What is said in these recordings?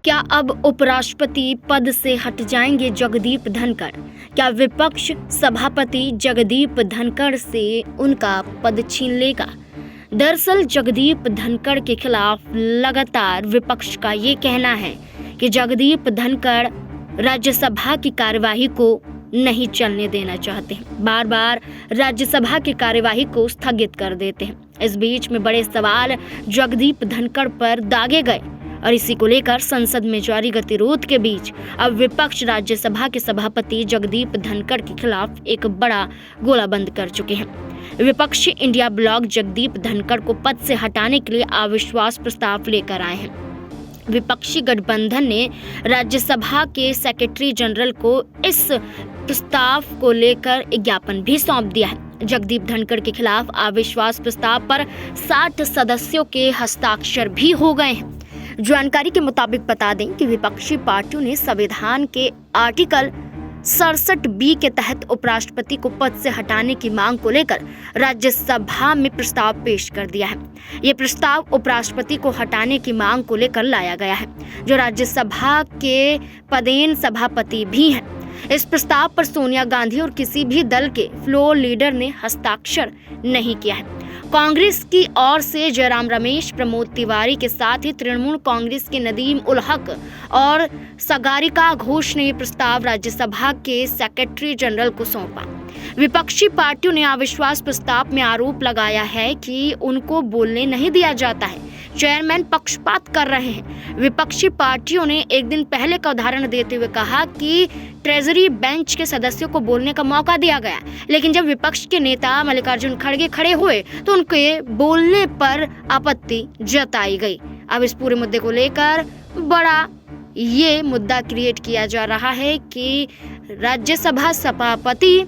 क्या अब उपराष्ट्रपति पद से हट जाएंगे जगदीप धनखड़? क्या विपक्ष सभापति जगदीप धनखड़ से उनका पद छीन लेगा? दरअसल जगदीप धनखड़ के खिलाफ लगातार विपक्ष का ये कहना है कि जगदीप धनखड़ राज्यसभा की कार्यवाही को नहीं चलने देना चाहते हैं, बार बार राज्यसभा की कार्यवाही को स्थगित कर देते हैं। इस बीच में बड़े सवाल जगदीप धनखड़ पर दागे गए और इसी को लेकर संसद में जारी गतिरोध के बीच अब विपक्ष राज्यसभा के सभापति जगदीप धनखड़ के खिलाफ एक बड़ा गोला बंद कर चुके हैं। विपक्षी इंडिया ब्लॉक जगदीप धनखड़ को पद से हटाने के लिए अविश्वास प्रस्ताव लेकर आए हैं। विपक्षी गठबंधन ने राज्यसभा के सेक्रेटरी जनरल को इस प्रस्ताव को लेकर ज्ञापन भी सौंप दिया है। जगदीप धनखड़ के खिलाफ अविश्वास प्रस्ताव पर 60 सदस्यों के हस्ताक्षर भी हो गए हैं। जानकारी के मुताबिक बता दें कि विपक्षी पार्टियों ने संविधान के आर्टिकल 67B के तहत उपराष्ट्रपति को पद से हटाने की मांग को लेकर राज्यसभा में प्रस्ताव पेश कर दिया है। ये प्रस्ताव उपराष्ट्रपति को हटाने की मांग को लेकर लाया गया है, जो राज्यसभा के पदेन सभापति भी हैं। इस प्रस्ताव पर सोनिया गांधी और किसी भी दल के फ्लोर लीडर ने हस्ताक्षर नहीं किया है। कांग्रेस की ओर से जयराम रमेश, प्रमोद तिवारी के साथ ही तृणमूल कांग्रेस के नदीम उल हक और सगारिका घोष ने प्रस्ताव राज्यसभा के सेक्रेटरी जनरल को सौंपा। विपक्षी पार्टियों ने अविश्वास प्रस्ताव में आरोप लगाया है कि उनको बोलने नहीं दिया जाता है, चेयरमैन पक्षपात कर रहे हैं। विपक्षी पार्टियों ने एक दिन पहले का उदाहरण देते हुए कहा कि ट्रेजरी बेंच के सदस्यों को बोलने का मौका दिया गया, लेकिन जब विपक्ष के नेता मल्लिकार्जुन खड़गे खड़े हुए तो उनके बोलने पर आपत्ति जताई गई। अब इस पूरे मुद्दे को लेकर बड़ा ये मुद्दा क्रिएट किया जा रहा है कि राज्यसभा सभापति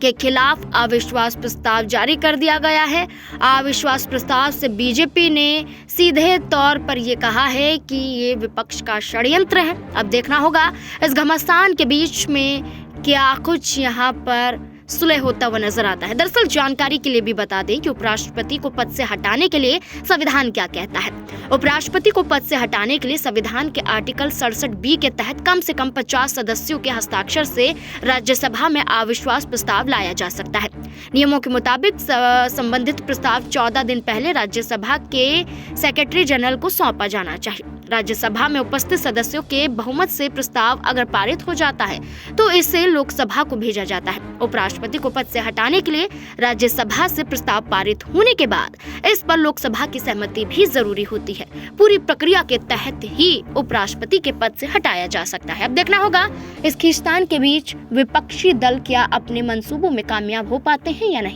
के खिलाफ अविश्वास प्रस्ताव जारी कर दिया गया है। अविश्वास प्रस्ताव से बीजेपी ने सीधे तौर पर यह कहा है कि ये विपक्ष का षड्यंत्र है। अब देखना होगा इस घमासान के बीच में क्या कुछ यहाँ पर सुलह होता हुआ नजर आता है। दरअसल जानकारी के लिए भी बता दें कि उपराष्ट्रपति को पद से हटाने के लिए संविधान क्या कहता है। उपराष्ट्रपति को पद से हटाने के लिए संविधान के आर्टिकल 67B के तहत कम से कम 50 सदस्यों के हस्ताक्षर से राज्यसभा में अविश्वास प्रस्ताव लाया जा सकता है। नियमों के मुताबिक संबंधित प्रस्ताव 14 दिन पहले राज्यसभा के सेक्रेटरी जनरल को सौंपा जाना चाहिए। राज्यसभा में उपस्थित सदस्यों के बहुमत से प्रस्ताव अगर पारित हो जाता है तो इसे लोकसभा को भेजा जाता है। उपराष्ट्रपति को पद से हटाने के लिए राज्यसभा से प्रस्ताव पारित होने के बाद इस पर लोकसभा की सहमति भी जरूरी होती है। पूरी प्रक्रिया के तहत ही उपराष्ट्रपति के पद से हटाया जा सकता है। अब देखना होगा इस खींचतान के बीच विपक्षी दल क्या अपने मंसूबों में कामयाब हो पाते हैं या नहीं।